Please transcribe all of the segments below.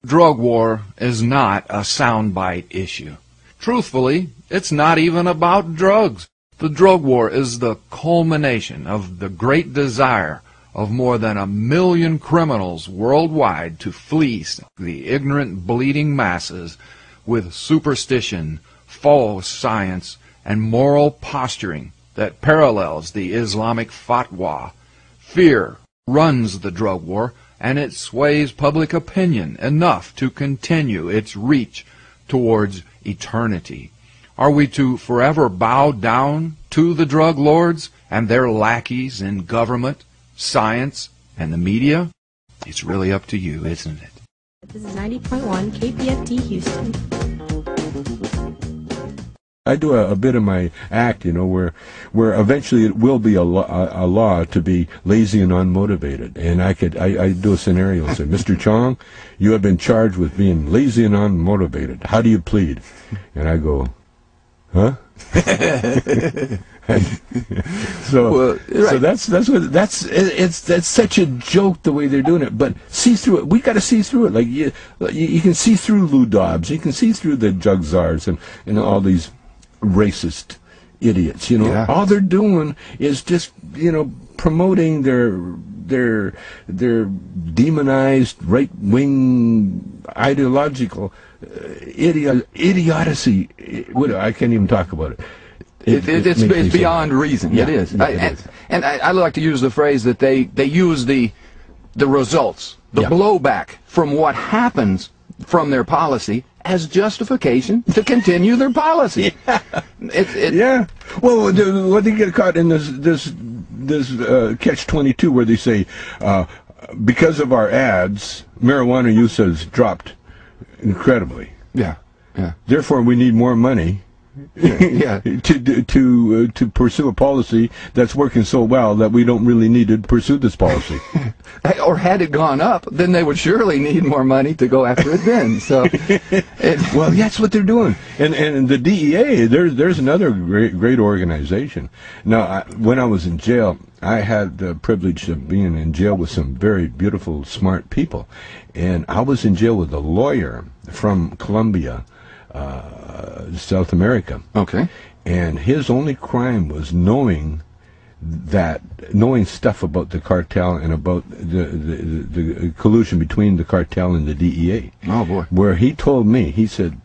Drug war is not a soundbite issue. Truthfully, it's not even about drugs. The drug war is the culmination of the great desire of more than 1 million criminals worldwide to fleece the ignorant, bleeding masses with superstition, false science, and moral posturing that parallels the Islamic fatwa. Fear runs the drug war, and it sways public opinion enough to continue its reach towards eternity. Are we to forever bow down to the drug lords and their lackeys in government, science, and the media? It's really up to you, isn't it? This is 90.1 KPFT Houston. I do a bit of my act, where eventually it will be a law to be lazy and unmotivated. And I do a scenario and say, Mr. Chong, you have been charged with being lazy and unmotivated. How do you plead? And I go, huh? So that's such a joke the way they're doing it. But see through it. We got to see through it. Like you can see through Lou Dobbs. You can see through the drug czars and all these racist idiots. Yeah. All they're doing is just promoting their demonized right-wing ideological idiocy. I can't even talk about it. It's beyond reason. Yeah, it is. it is. And I like to use the phrase that they use the results, the blowback from what happens from their policy as justification to continue their policy. Yeah. Well, what they get caught in this catch-22 where they say, because of our ads, marijuana use has dropped incredibly. Yeah. Yeah. Therefore, we need more money. to pursue a policy that's working so well that we don't really need to pursue this policy. Or had it gone up, then they would surely need more money to go after it then. So, well, that's what they're doing. And the DEA, there's another great organization. Now, when I was in jail, I had the privilege of being in jail with some very beautiful, smart people, and I was in jail with a lawyer from Colombia. South America. Okay. And his only crime was knowing stuff about the cartel and about the collusion between the cartel and the DEA. Oh boy. Where he told me, he said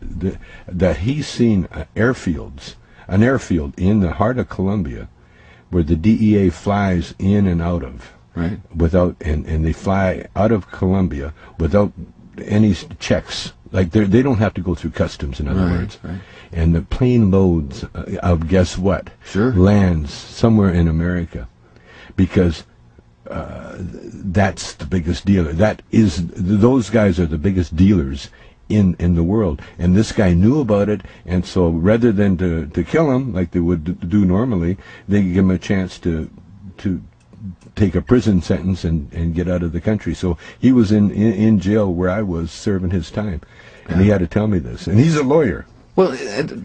that he's seen an airfield in the heart of Colombia where the DEA flies in and out of. Right. And they fly out of Colombia without any checks. Like they don't have to go through customs, in other words. Right. And the plane loads of guess what? Sure. Lands somewhere in America, because that's the biggest dealer. Those guys are the biggest dealers in the world. And this guy knew about it, and so rather than to kill him like they would do normally, they give him a chance to take a prison sentence and get out of the country. So he was in jail where I was serving his time, and he had to tell me this. And he's a lawyer. Well,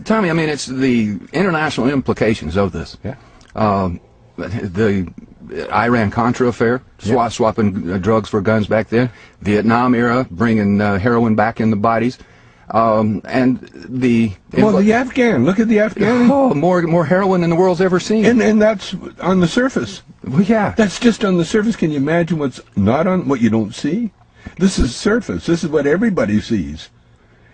Tommy, I mean, it's the international implications of this. Yeah. The Iran-Contra affair, swapping drugs for guns back then. Vietnam era, bringing heroin back in the bodies. And the Afghan. Look at the Afghan. Oh, more heroin than the world's ever seen. And that's on the surface. Well, yeah. That's just on the surface. Can you imagine what's not on, what you don't see? This is surface. This is what everybody sees.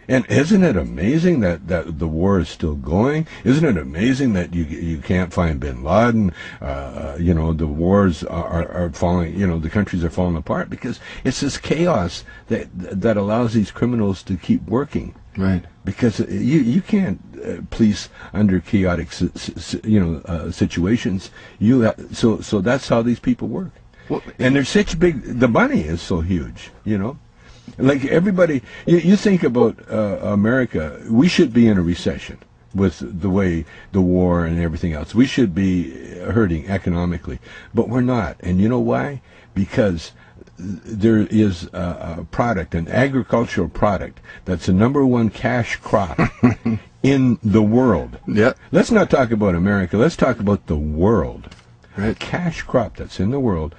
And isn't it amazing that the war is still going? Isn't it amazing that you can't find bin Laden? The wars are falling, the countries are falling apart because it's this chaos that allows these criminals to keep working. Right. Because you can't police under chaotic situations. So that's how these people work. Well, and they're such the money is so huge, Like everybody, you think about America, we should be in a recession with the way the war and everything else. We should be hurting economically, but we're not. And you know why? Because there is a product, an agricultural product, that's the #1 cash crop in the world. Yeah. Let's not talk about America. Let's talk about the world. Right. A cash crop that's in the world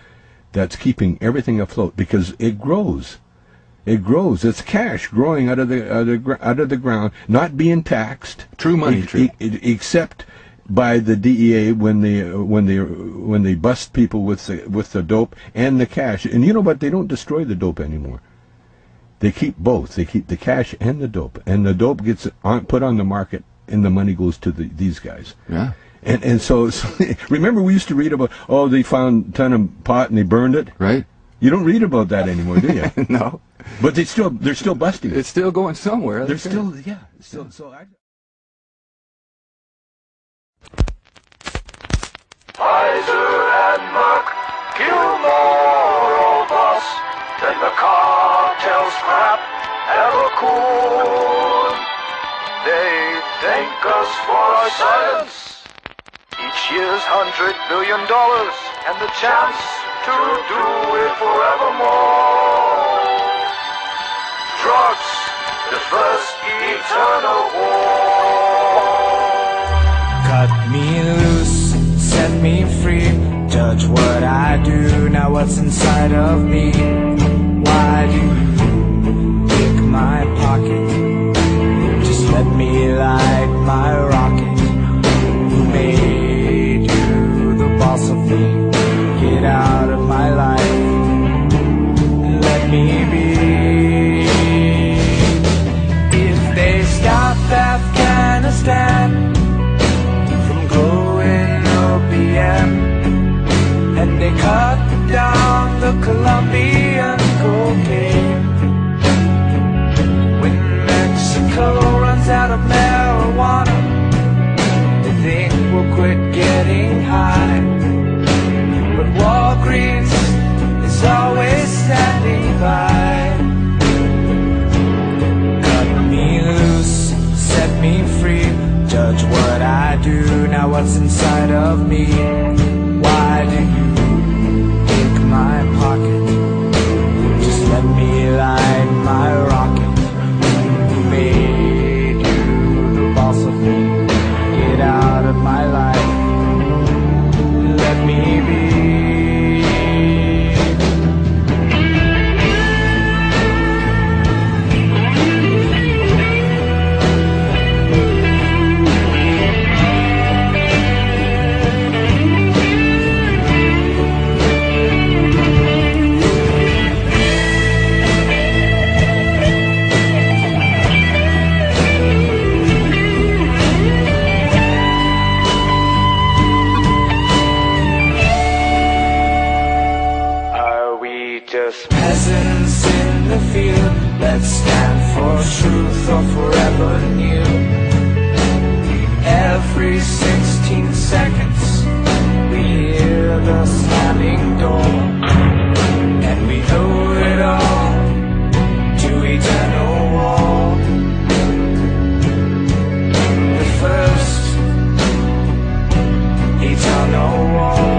that's keeping everything afloat because it grows. It grows. It's cash growing out of the ground, not being taxed. True money tree. Except by the DEA when they bust people with the dope and the cash. And you know what? They don't destroy the dope anymore. They keep both. They keep the cash and the dope. And the dope gets put on the market, and the money goes to these guys. Yeah. And so remember we used to read about, oh, they found a ton of pot and they burned it? Right. You don't read about that anymore, do you? No. But they're still busting it. It's still going somewhere. They're still, yeah. So Pfizer and Merck kill more of us than the cartel scrap ever could. They thank us for our silence. Each year's $100 billion and the chance to do it forevermore. Drugs, the first eternal war. Cut me loose, set me free. Judge what I do, now what's inside of me? Why do you pick my pocket? Just let me light my rocket. Who made you the boss of me? Get out of my life, let me be. If they stop Afghanistan from growing opium, and they cut down the Colombian cocaine, when Mexico runs out of marijuana, they think we'll quit getting high. But Walgreens is always standing by. Cut me loose, set me free. Judge what I do, now what's inside of me? Why do you pick my pocket? Just let me light my rocket. Who made you the boss of me? Get out of my life, let me be. Just peasants in the field, let's stand for truth or forever new. Every 16 seconds we hear the slamming door, and we owe it all to eternal war. The first eternal war.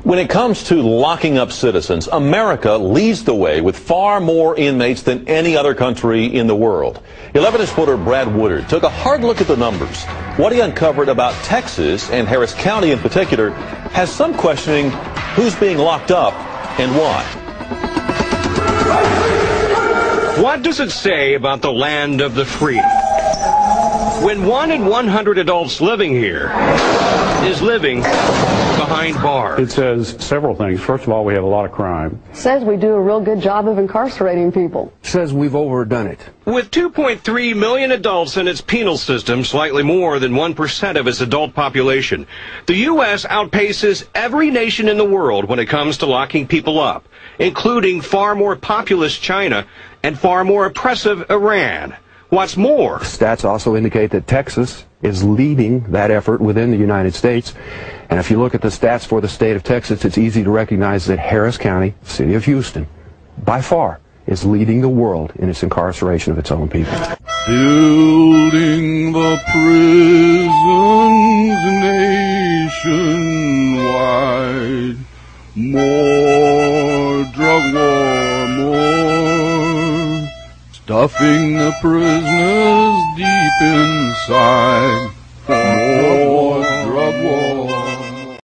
When it comes to locking up citizens, America leads the way with far more inmates than any other country in the world. 11 reporter Brad Woodard took a hard look at the numbers. What he uncovered about Texas and Harris County in particular has some questioning who's being locked up and why. What does it say about the land of the free when 1 in 100 adults living here is living behind bars? It says several things. First of all, we have a lot of crime. Says we do a real good job of incarcerating people. Says we've overdone it. With 2.3 million adults in its penal system, slightly more than 1% of its adult population, the U.S. outpaces every nation in the world when it comes to locking people up, including far more populous China and far more oppressive Iran. What's more, stats also indicate that Texas is leading that effort within the United States. And if you look at the stats for the state of Texas, it's easy to recognize that Harris County, city of Houston, by far, is leading the world in its incarceration of its own people. Building the prisons nationwide. More drug war, more. Stuffing the prisoners deep inside. More drug war.